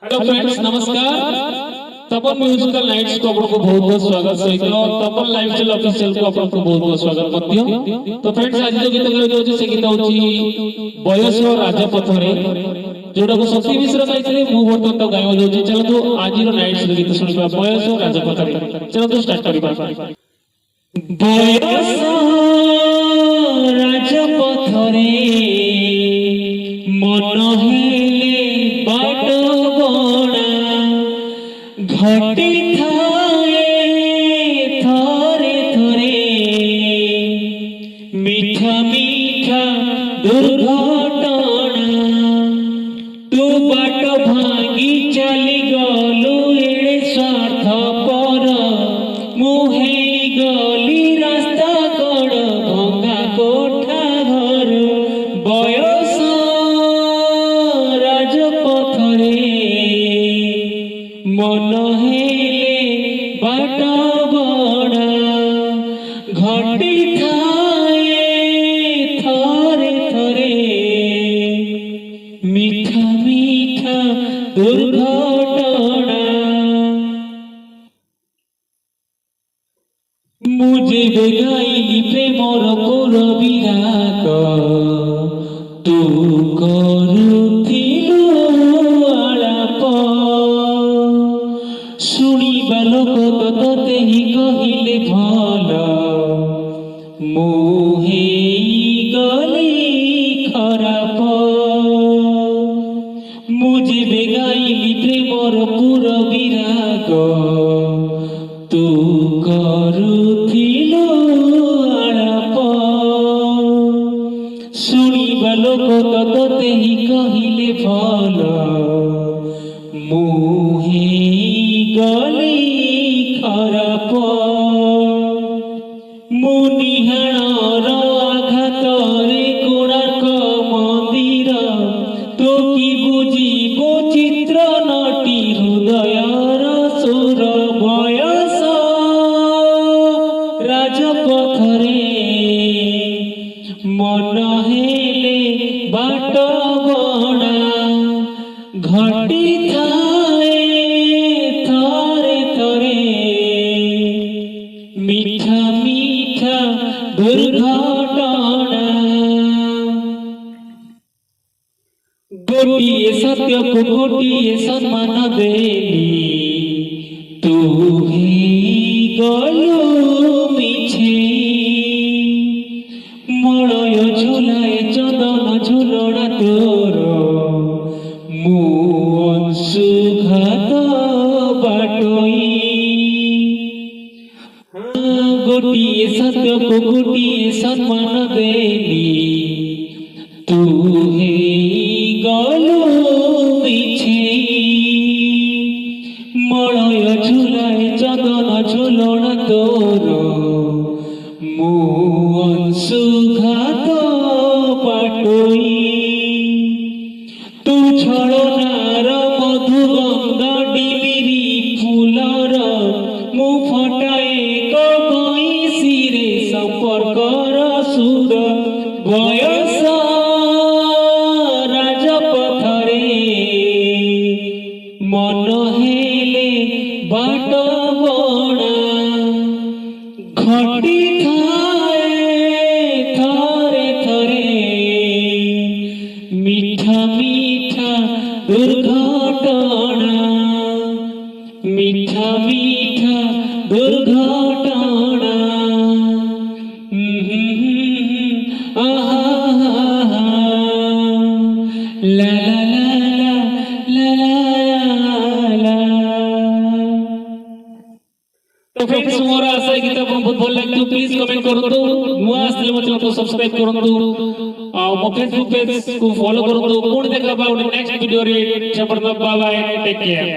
Hello friends नमस्कार। तपन musical nights को आपको बहुत बहुत स्वागत सहित तपन लाइफस्टाइल ऑफिशियल को आपको बहुत बहुत स्वागत करती तो फ्रेंड्स आज जो गीत गाउछि से गीत होछि बयस राजपथरे जोटा को शक्ति मिश्र गाइଥିଲେ मु वर्तमान तो गाइबो जोछि। चलो आज रो नाइट्स रो गीत सुनिबा बयस राजपथरे। चलो तो स्टार्ट करिबा। बयस राजपथरे मन हेले बाट घटी थाए थरे थरे मीठा मीठा दुर्घटना तू बाट भांगी चली गलु एड़े स्वार्थ पर मुहे गली रास्ता कड़ भंगा कोठा घर बयस राजपथरे मन हेले बाट बड़ा घटी थाए थरे थरे मीठा मीठा दुर्घटना मुझे बेगाइली प्रेमर पुर विराग तू करुथिलु आलाप शुणिबा लोक तोते ही कहिले भल मुहे गली खराप मुझे बेगाइली प्रेमर पुर विराग तू करुथिलु आलाप शुणिबा लोक तोते ही कहिले भल मुहे गली खराप मुनिहाणर आघातरे कोणार्क मंदिर तो कि बुझिबो चित्र नटी हृदयर सुर बयस राजपथरे मन हेले बाट बड़ा घटी थाए थरे थरे मीठा मीठा दुर्घटना गोटिए सत्य को गोटिए सम्मान देली तू ही गलु मिछे मलय झुलाए चंदन झुलना तोर मु अंशुघात बाटोई गोटिए सत्य को गोटिए सम्मान देली तू हे गलु मिछे मलय झुलाए चंदन झुलना तोर मु अंशुघात बाटोई तू छलनार मधुगंध डिमिरी फुलर मु फटाए कइसिरे संपर्कर सुर बयस राजपथरे मन हेले बाट बड़ा घटी थाए थरे थरे मीठा मीठा दुर्घटना मीठा मीठा दुर्घटना ला ला ला ला ला। तो फ्रेंड्स मोर आशा है कि आपको बहुत भल लागतो प्लीज कमेंट करंतु नुआ आसले मो चैनल को सब्सक्राइब करंतु आ मो फेसबुक पेज को फॉलो करंतु कोन देखा नेक्स्ट वीडियो रे जबरदस्त बाय टेक केयर।